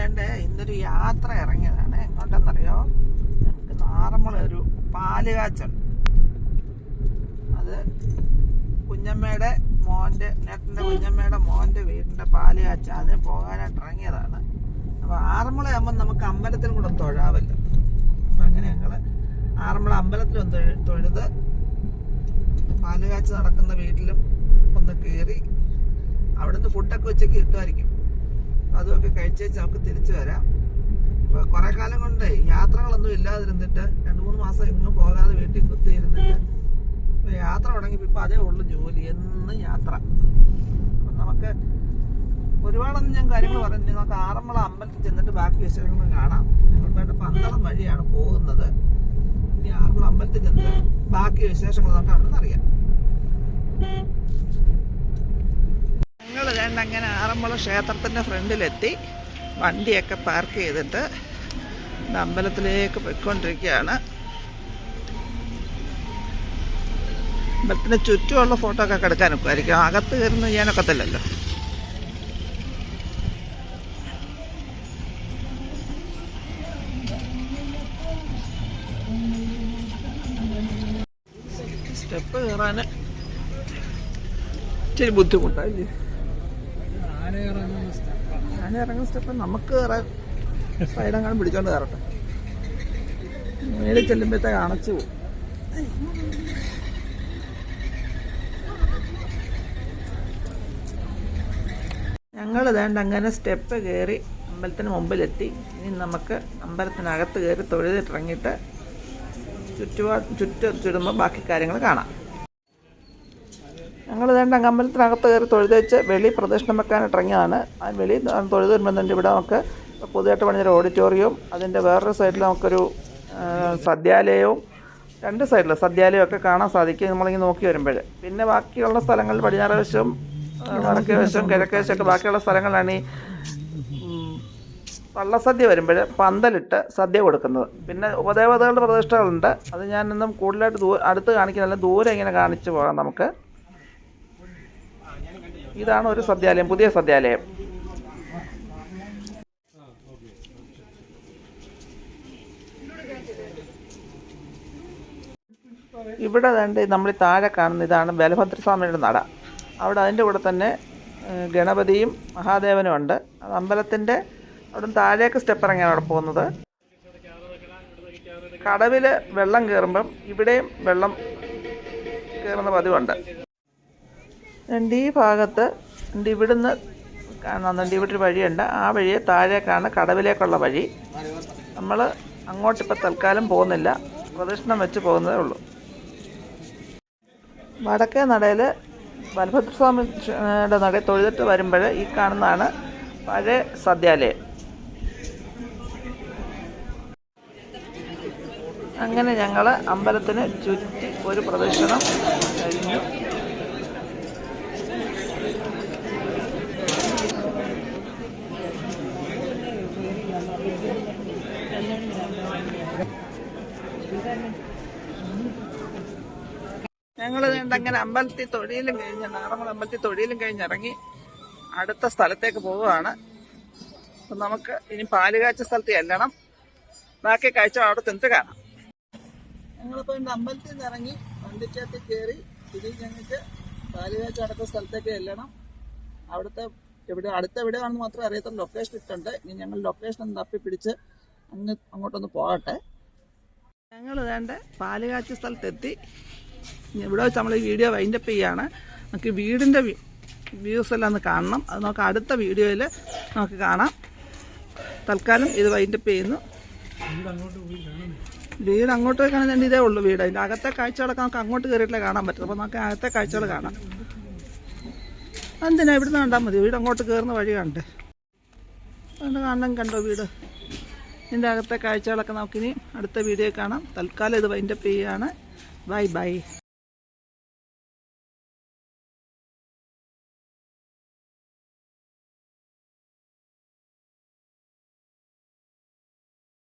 വേണ്ട ഇന്നൊരു യാത്ര ഇറങ്ങിയതാണ്. എങ്ങോട്ടെന്നറിയോ? ഞങ്ങൾക്ക് നാറന്മുള ഒരു പാല് കാച്ചൽ, അത് കുഞ്ഞമ്മയുടെ മോൻ്റെ നേട്ടൻ്റെ കുഞ്ഞമ്മയുടെ മോൻ്റെ വീടിൻ്റെ പാല് കാച്ച, അതിന് പോകാനായിട്ട് ഇറങ്ങിയതാണ്. അപ്പോൾ ആറന്മുളയാകുമ്പോൾ നമുക്ക് അമ്പലത്തിലും കൂടെ തൊഴാമല്ലോ. അപ്പം അങ്ങനെ ഞങ്ങൾ ആറന്മുള അമ്പലത്തിലൊന്ന് തൊഴുത് പാല് കാച്ച് നടക്കുന്ന വീട്ടിലും ഒന്ന് കയറി അവിടുന്ന് ഫുഡൊക്കെ ഉച്ചയ്ക്ക് കിട്ടുമായിരിക്കും. അതുമൊക്കെ കഴിച്ചേച്ച് നമുക്ക് തിരിച്ചു വരാം. ഇപ്പോൾ കുറേ കാലം കൊണ്ട് യാത്രകളൊന്നും ഇല്ലാതിരുന്നിട്ട് 2-3 മാസം എങ്ങും പോകാതെ വീട്ടിൽ കുത്തിയിരുന്നിട്ട് ഇപ്പോൾ യാത്ര തുടങ്ങിയപ്പോൾ ഇപ്പോൾ അതേ ഉള്ളു ജോലി, എന്നും യാത്ര. അപ്പം നമുക്ക് ഒരുപാടൊന്നും ഞാൻ കാര്യങ്ങൾ പറഞ്ഞു. നിങ്ങൾക്ക് ആറന്മുള അമ്പലത്തിൽ ചെന്നിട്ട് ബാക്കി വിശേഷങ്ങളും കാണാം. ഞങ്ങളുടെ പന്തളം വഴിയാണ് പോകുന്നത്. ഇനി ആറന്മുള അമ്പലത്തിൽ ചെന്നിട്ട് ബാക്കി വിശേഷങ്ങൾ നമുക്ക് അവിടെ നിന്ന് അറിയാം. ഞങ്ങൾ വേണ്ട അങ്ങനെ ആറന്മുള ക്ഷേത്രത്തിൻ്റെ ഫ്രണ്ടിലെത്തി വണ്ടിയൊക്കെ പാർക്ക് ചെയ്തിട്ട് അമ്പലത്തിലേക്ക് പോയിക്കൊണ്ടിരിക്കുകയാണ്. അമ്പലത്തിന് ചുറ്റുമുള്ള ഫോട്ടോ ഒക്കെ എടുക്കാനൊക്കെ ആയിരിക്കും, അകത്ത് കയറുന്ന ചെയ്യാനൊക്കത്തില്ലല്ലോ. സ്റ്റെപ്പ് കയറാൻ ഇച്ചിരി ബുദ്ധിമുട്ടല്ലേ? ആന ഇറങ്ങുന്ന സ്റ്റെപ്പ് നമുക്ക് കയറാൻ സൈഡെങ്ങാനും പിടിച്ചോണ്ട് കയറട്ടെ. മേളിൽ ചെല്ലുമ്പോഴത്തേക്ക് അണച്ചു പോകും. ഞങ്ങൾ വേണ്ട അങ്ങനെ സ്റ്റെപ്പ് കയറി അമ്പലത്തിന് മുമ്പിലെത്തി. ഇനി നമുക്ക് അമ്പലത്തിനകത്ത് കയറി തൊഴുതിട്ടിറങ്ങിയിട്ട് ചുറ്റുമ്പോൾ ബാക്കി കാര്യങ്ങൾ കാണാം. ഞങ്ങൾ വേണ്ട അമ്പലത്തിനകത്ത് കയറി തൊഴുതേച്ച് വെളി പ്രദക്ഷിണം വെക്കാനായിട്ട് ഇറങ്ങിയതാണ്. ആ വെളി തൊഴുത് വരുമ്പോൾ ഇവിടെ നമുക്ക് പുതിയതായിട്ട് പണിഞ്ഞൊരു ഓഡിറ്റോറിയവും അതിൻ്റെ വേറൊരു സൈഡിൽ നമുക്കൊരു സദ്യാലയവും, 2 സൈഡിൽ സദ്യാലയം ഒക്കെ കാണാൻ സാധിക്കും നമ്മളിങ്ങനെ നോക്കി വരുമ്പോൾ. പിന്നെ ബാക്കിയുള്ള സ്ഥലങ്ങളിൽ പടിഞ്ഞാറ് വശവും വടക്കേ വശവും കിഴക്കേ വശമൊക്കെ ബാക്കിയുള്ള സ്ഥലങ്ങളിലാണ് ഈ വള്ളസദ്യ വരുമ്പോൾ പന്തലിട്ട് സദ്യ കൊടുക്കുന്നത്. പിന്നെ ഉപദേവതകളുടെ പ്രതിഷ്ഠകളുണ്ട്. അത് ഞാനൊന്നും കൂടുതലായിട്ട് അടുത്ത് കാണിക്കുന്നില്ല, ദൂരെ ഇങ്ങനെ കാണിച്ചു പോകാം നമുക്ക്. ഇതാണ് ഒരു സദ്യാലയം, പുതിയ സദ്യാലയം. ഇവിടെ വേണ്ട നമ്മൾ താഴെ കാണുന്ന ഇതാണ് ബലഭദ്രസ്വാമിയുടെ നട. അവിടെ അതിൻ്റെ കൂടെ തന്നെ ഗണപതിയും മഹാദേവനും ഉണ്ട്. അത് അമ്പലത്തിൻ്റെ അവിടെ താഴേക്ക് സ്റ്റെപ്പ് ഇറങ്ങിയാണ് അവിടെ പോകുന്നത്. കടവിൽ വെള്ളം കയറുമ്പം ഇവിടെയും വെള്ളം കയറുന്ന പതിവുണ്ട്. ഈ ഭാഗത്ത് ഇവിടുന്ന് കാണുന്നുണ്ട്, ഇവിടെ ഒരു വഴിയുണ്ട്. ആ വഴിയെ താഴേക്കാണ് കടവിലേക്കുള്ള വഴി. നമ്മൾ അങ്ങോട്ടിപ്പോൾ തൽക്കാലം പോകുന്നില്ല, പ്രദക്ഷിണം വെച്ച് പോകുന്നതേ ഉള്ളൂ. വടക്കേ നടയിൽ ബലഭദ്രസ്വാമിയുടെ നടയിൽ തൊഴുതിട്ട് വരുമ്പോൾ ഈ കാണുന്നതാണ് പഴയ സദ്യാലയം. അങ്ങനെ ഞങ്ങൾ അമ്പലത്തിന് ചുറ്റി ഒരു പ്രദക്ഷിണം കഴിഞ്ഞു. ഞങ്ങൾ അങ്ങനെ അമ്പലത്തിൽ തൊഴിലും കഴിഞ്ഞ് നാറന്മുള അമ്പലത്തിൽ തൊഴിലും കഴിഞ്ഞിറങ്ങി അടുത്ത സ്ഥലത്തേക്ക് പോവുകയാണ്. അപ്പം നമുക്ക് ഇനി പാലുകാച്ച സ്ഥലത്ത് ചെല്ലണം. ബാക്കി കാഴ്ച അവിടെ ചെന്നിട്ട് കാണാം. ഞങ്ങളിപ്പോൾ എൻ്റെ അമ്പലത്തിൽ നിന്ന് ഇറങ്ങി വണ്ടിക്കകത്ത് കയറി ഇനി ഞങ്ങൾക്ക് പാലുകാച്ച അടുത്ത സ്ഥലത്തേക്ക് ചെല്ലണം. അവിടുത്തെ എവിടെയാണെന്ന് മാത്രമേ അറിയത്തുള്ളൂ. ലൊക്കേഷൻ ഇട്ടുണ്ട്. ഇനി ഞങ്ങൾ ലൊക്കേഷൻ തപ്പി പിടിച്ച് അങ്ങോട്ടൊന്ന് പോകട്ടെ. ഞങ്ങൾ വേണ്ട പാലുകാച്ച സ്ഥലത്തെത്തി. ഇവിടെ വെച്ച് നമ്മൾ ഈ വീഡിയോ വൈൻഡപ്പ് ചെയ്യാണ്. നമുക്ക് വീടിൻ്റെ വ്യൂസ് എല്ലാം ഒന്ന് കാണണം. അത് നമുക്ക് അടുത്ത വീഡിയോയിൽ നമുക്ക് കാണാം. തൽക്കാലം ഇത് വൈൻഡപ്പ് ചെയ്യുന്നു. വീട് അങ്ങോട്ട് പോയി കാണാൻ ഇതേ ഉള്ളൂ വീട്. അതിൻ്റെ അകത്തെ കാഴ്ചകളൊക്കെ നമുക്ക് അങ്ങോട്ട് കയറിയിട്ടേ കാണാൻ പറ്റും. അപ്പോൾ നമുക്ക് അകത്തെ കാഴ്ചകൾ കാണാം. എന്തിനാ ഇവിടുന്ന് കണ്ടാൽ മതി, വീട് അങ്ങോട്ട് കയറുന്ന വഴി കണ്ടേ. അതുകൊണ്ട് കാണണം, കണ്ടോ വീട്. ഇതിൻ്റെ അകത്തെ കാഴ്ചകളൊക്കെ നമുക്കിനി അടുത്ത വീഡിയോ കാണാം. തൽക്കാലം ഇത് വൈൻഡപ്പ് ചെയ്യുകയാണ്. Bye bye.